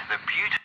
the beauty.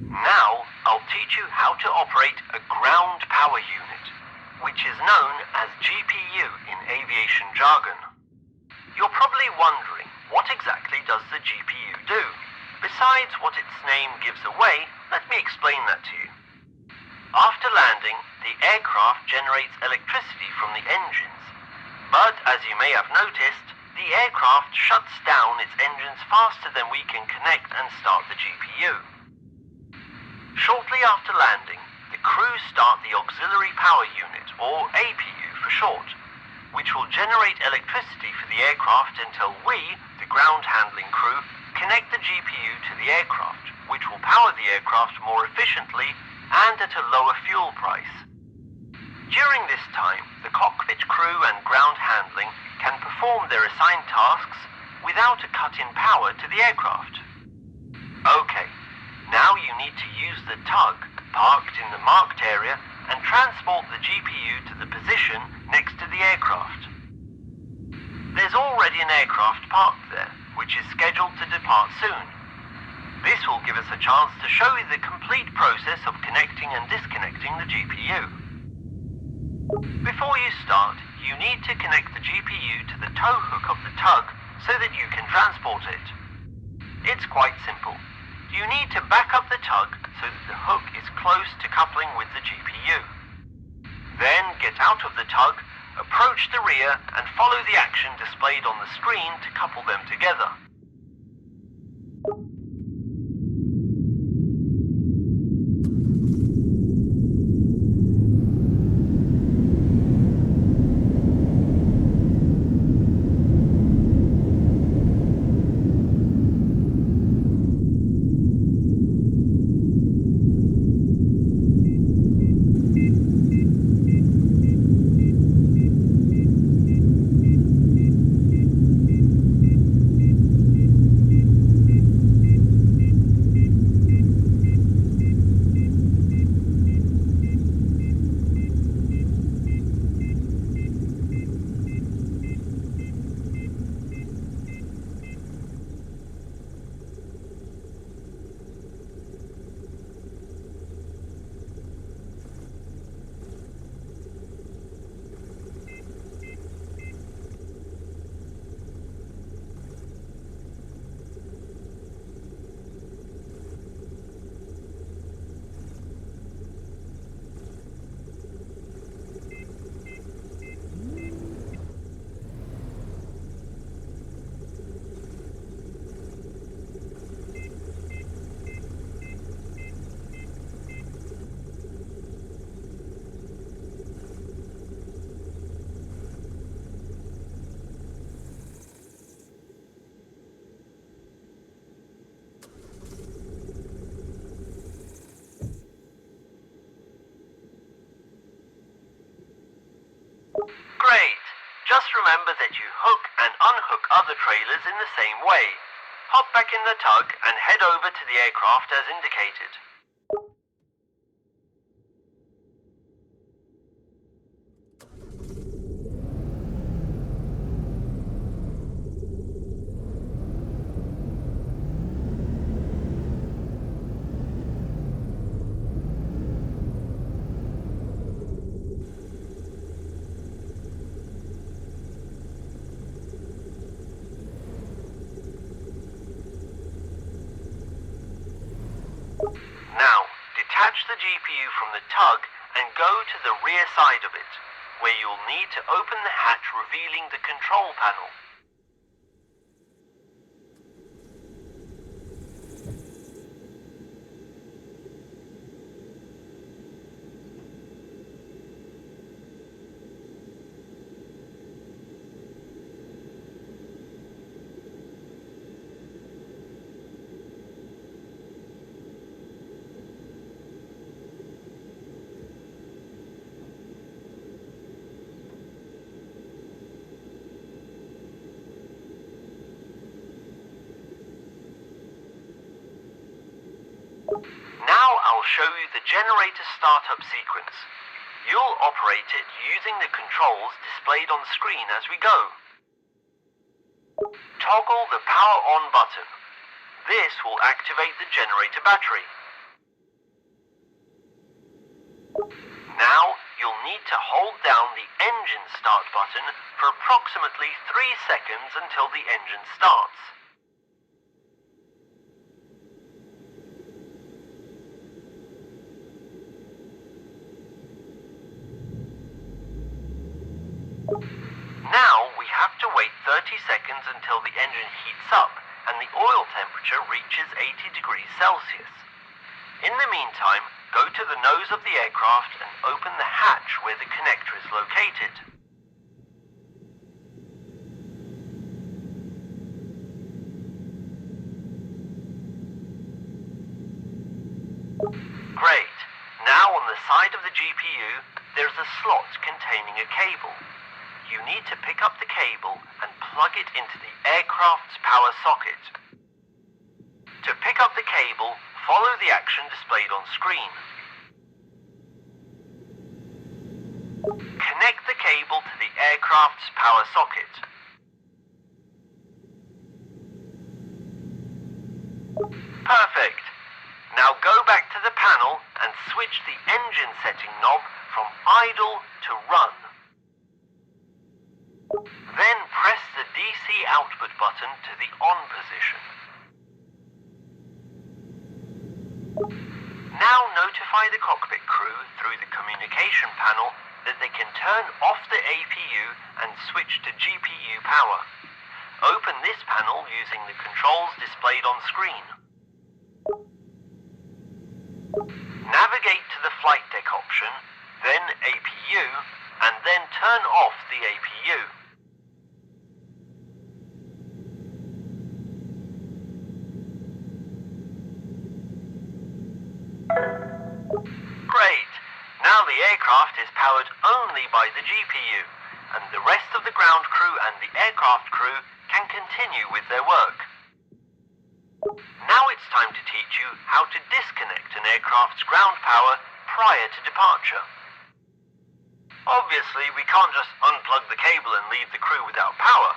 Now, I'll teach you how to operate a ground power unit, which is known as GPU in aviation jargon. You're probably wondering, what exactly does the GPU do? Besides what its name gives away, let me explain that to you. After landing, the aircraft generates electricity from the engines. But as you may have noticed, the aircraft shuts down its engines faster than we can connect and start the GPU. Shortly after landing, the crew start the Auxiliary Power Unit, or APU for short, which will generate electricity for the aircraft until we, the ground handling crew, connect the GPU to the aircraft, which will power the aircraft more efficiently and at a lower fuel price. During this time, the cockpit crew and ground handling can perform their assigned tasks without a cut in power to the aircraft. Okay. Now you need to use the tug parked in the marked area and transport the GPU to the position next to the aircraft. There's already an aircraft parked there, which is scheduled to depart soon. This will give us a chance to show you the complete process of connecting and disconnecting the GPU. Before you start, you need to connect the GPU to the tow hook of the tug so that you can transport it. It's quite simple. You need to back up the tug so that the hook is close to coupling with the GPU. Then get out of the tug, approach the rear and follow the action displayed on the screen to couple them together. Great! Just remember that you hook and unhook other trailers in the same way. Hop back in the tug and head over to the aircraft as indicated. Now, detach the GPU from the tug and go to the rear side of it, where you'll need to open the hatch revealing the control panel. Now I'll show you the generator startup sequence. You'll operate it using the controls displayed on screen as we go. Toggle the power on button. This will activate the generator battery. Now you'll need to hold down the engine start button for approximately 3 seconds until the engine starts. Now we have to wait 30 seconds until the engine heats up and the oil temperature reaches 80 degrees Celsius. In the meantime, go to the nose of the aircraft and open the hatch where the connector is located. Great. Now on the side of the GPU, there's a slot containing a cable. You need to pick up the cable and plug it into the aircraft's power socket. To pick up the cable, follow the action displayed on screen. Connect the cable to the aircraft's power socket. Perfect. Now go back to the panel and switch the engine setting knob from idle to run. Then press the DC output button to the on position. Now notify the cockpit crew through the communication panel that they can turn off the APU and switch to GPU power. Open this panel using the controls displayed on screen. Navigate to the flight deck option, then APU, and then turn off the APU. Great! Now the aircraft is powered only by the GPU, and the rest of the ground crew and the aircraft crew can continue with their work. Now it's time to teach you how to disconnect an aircraft's ground power prior to departure. Obviously, we can't just unplug the cable and leave the crew without power.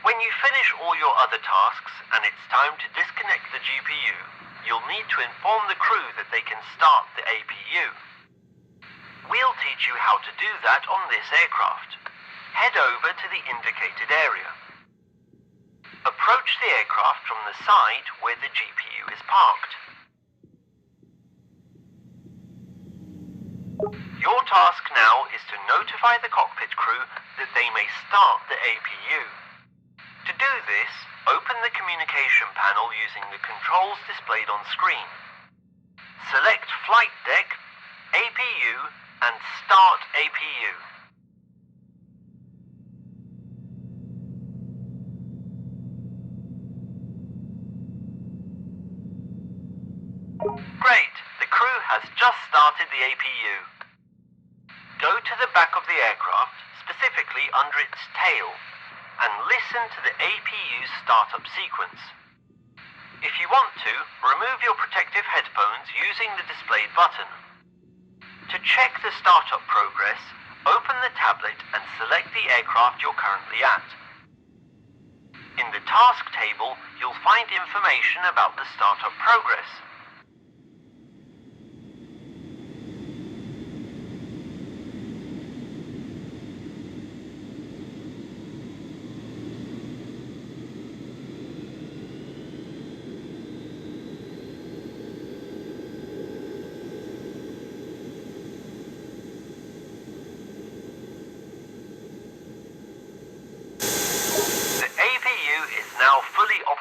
When you finish all your other tasks and it's time to disconnect the GPU, you'll need to inform the crew that they can start the APU. We'll teach you how to do that on this aircraft. Head over to the indicated area. Approach the aircraft from the side where the GPU is parked. Your task now is to notify the cockpit crew that they may start the APU. To do this, open the communication panel using the controls displayed on screen. Select Flight Deck, APU, and Start APU. Great! The crew has just started the APU. Go to the back of the aircraft, specifically under its tail, and listen to the APU's startup sequence. If you want to, remove your protective headphones using the displayed button. To check the startup progress, open the tablet and select the aircraft you're currently at. In the task table, you'll find information about the startup progress.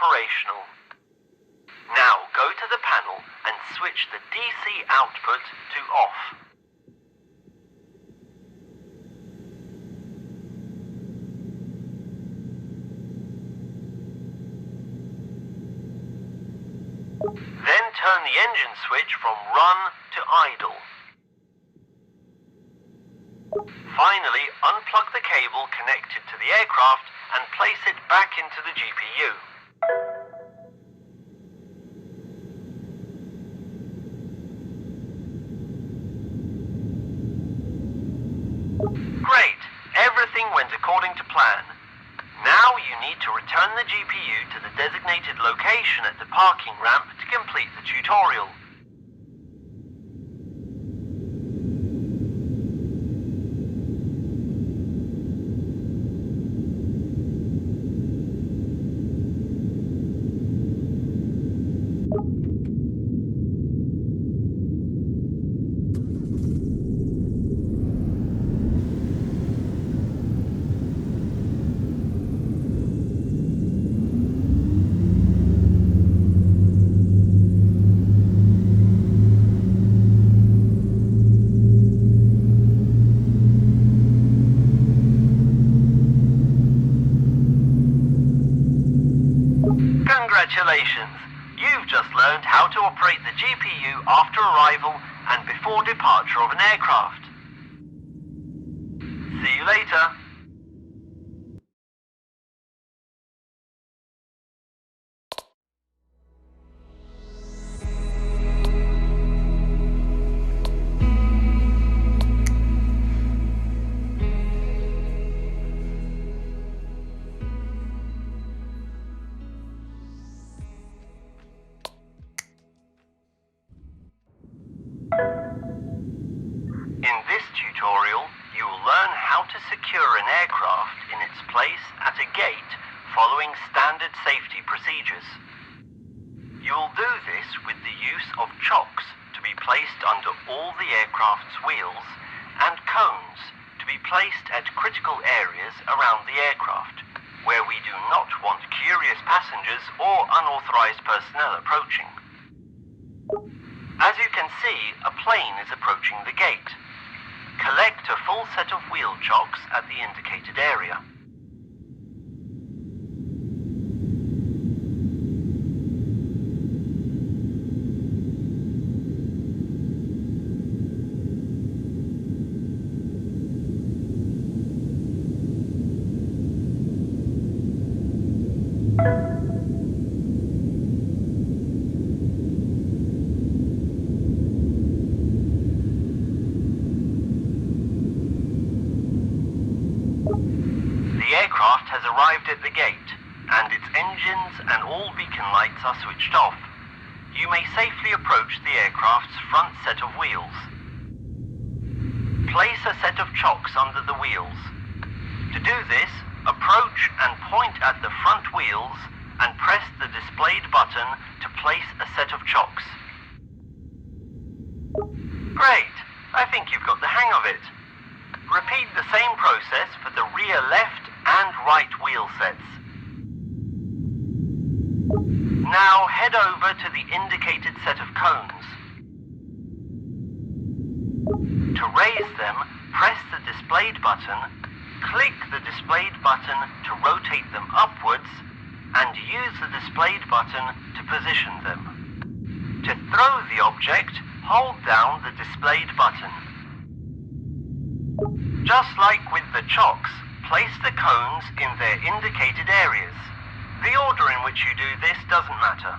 operational. Now go to the panel and switch the DC output to off. Then turn the engine switch from run to idle. Finally, unplug the cable connected to the aircraft and place it back into the GPU. Great! Everything went according to plan. Now you need to return the GPU to the designated location at the parking ramp to complete the tutorial. Congratulations! You've just learned how to operate the GPU after arrival and before departure of an aircraft. See you later! In this tutorial, you will learn how to secure an aircraft in its place at a gate following standard safety procedures. You will do this with the use of chocks to be placed under all the aircraft's wheels and cones to be placed at critical areas around the aircraft, where we do not want curious passengers or unauthorized personnel approaching. As you can see, a plane is approaching the gate. Collect a full set of wheel chocks at the indicated area. The aircraft has arrived at the gate, and its engines and all beacon lights are switched off. You may safely approach the aircraft's front set of wheels. Place a set of chocks under the wheels. To do this, approach and point at the front wheels and press the displayed button to place a set of chocks. Great! I think you've got the hang of it. Repeat the same process for the rear left and right wheel sets. Now head over to the indicated set of cones. To raise them, press the displayed button, click the displayed button to rotate them upwards, and use the displayed button to position them. To throw the object, hold down the displayed button. Just like with the chocks, place the cones in their indicated areas. The order in which you do this doesn't matter.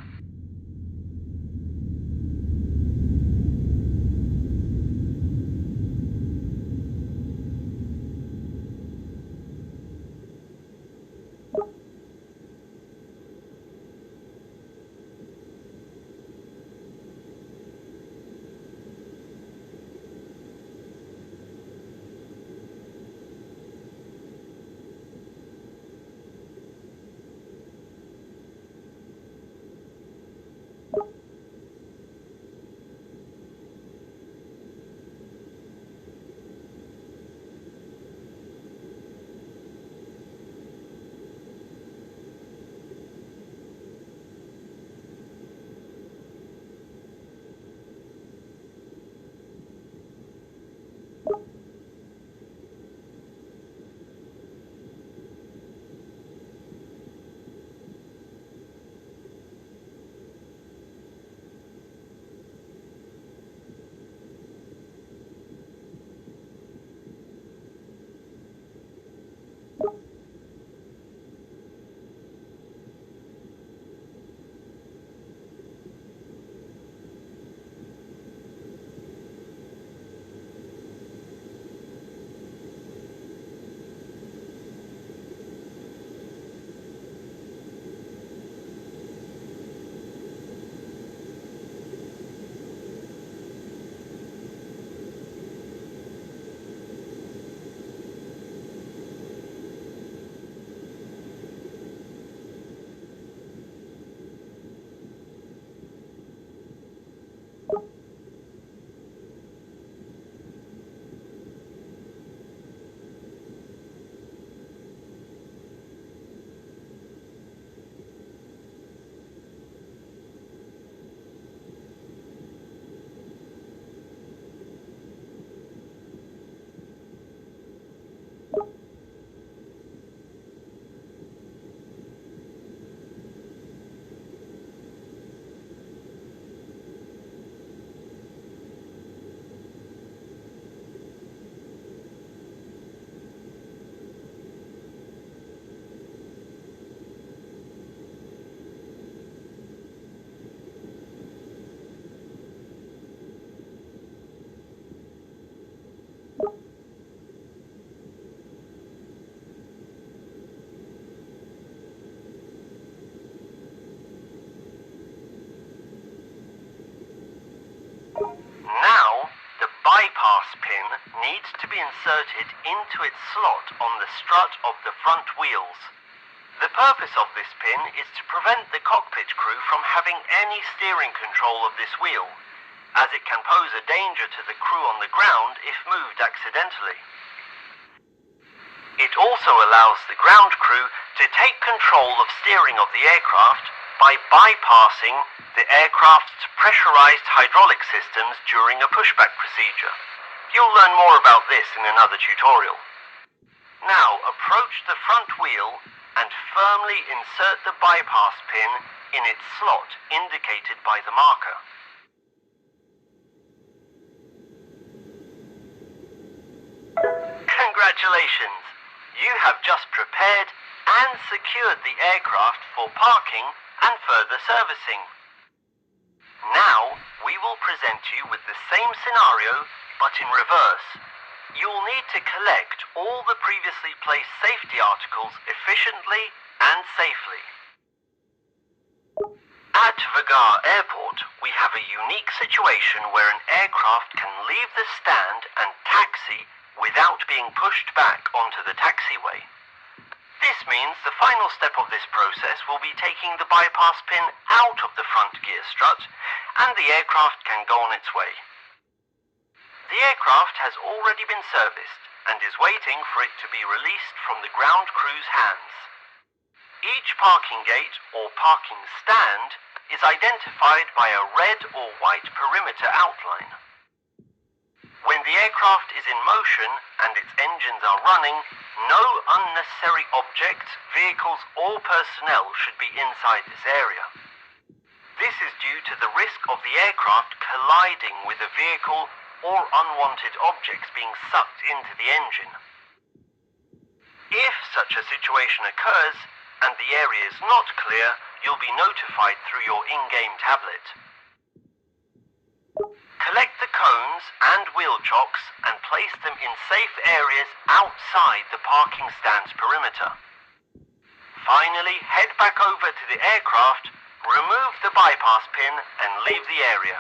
into its slot on the strut of the front wheels. The purpose of this pin is to prevent the cockpit crew from having any steering control of this wheel, as it can pose a danger to the crew on the ground if moved accidentally. It also allows the ground crew to take control of steering of the aircraft by bypassing the aircraft's pressurized hydraulic systems during a pushback procedure. You'll learn more about this in another tutorial. Now approach the front wheel and firmly insert the bypass pin in its slot indicated by the marker. Congratulations! You have just prepared and secured the aircraft for parking and further servicing. Now, we will present you with the same scenario, but in reverse. You'll need to collect all the previously placed safety articles efficiently and safely. At Vagar Airport, we have a unique situation where an aircraft can leave the stand and taxi without being pushed back onto the taxiway. This means the final step of this process will be taking the bypass pin out of the front gear strut, and the aircraft can go on its way. The aircraft has already been serviced and is waiting for it to be released from the ground crew's hands. Each parking gate or parking stand is identified by a red or white perimeter outline. When the aircraft is in motion and its engines are running, no unnecessary objects, vehicles or personnel should be inside this area. This is due to the risk of the aircraft colliding with a vehicle or unwanted objects being sucked into the engine. If such a situation occurs and the area is not clear, you'll be notified through your in-game tablet. Collect the cones and wheel chocks and place them in safe areas outside the parking stand's perimeter. Finally, head back over to the aircraft, remove the bypass pin and leave the area.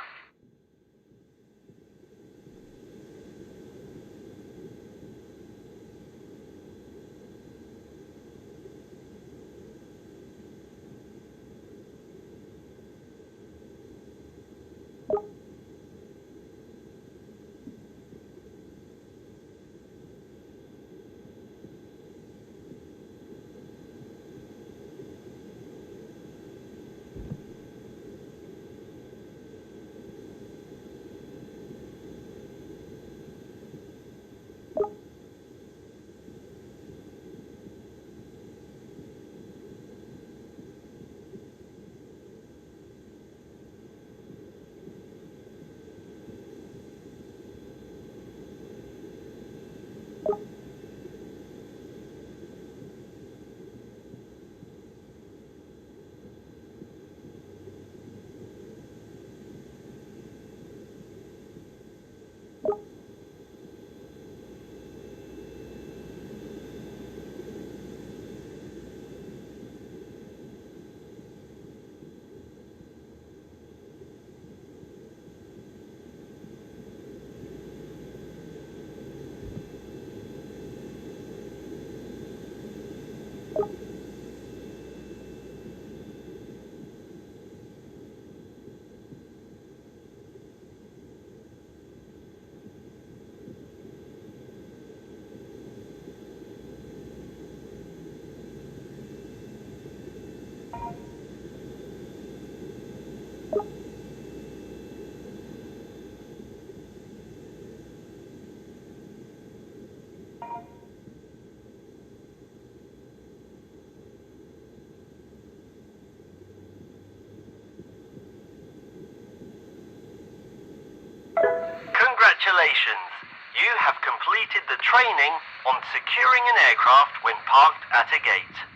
Congratulations! You have completed the training on securing an aircraft when parked at a gate.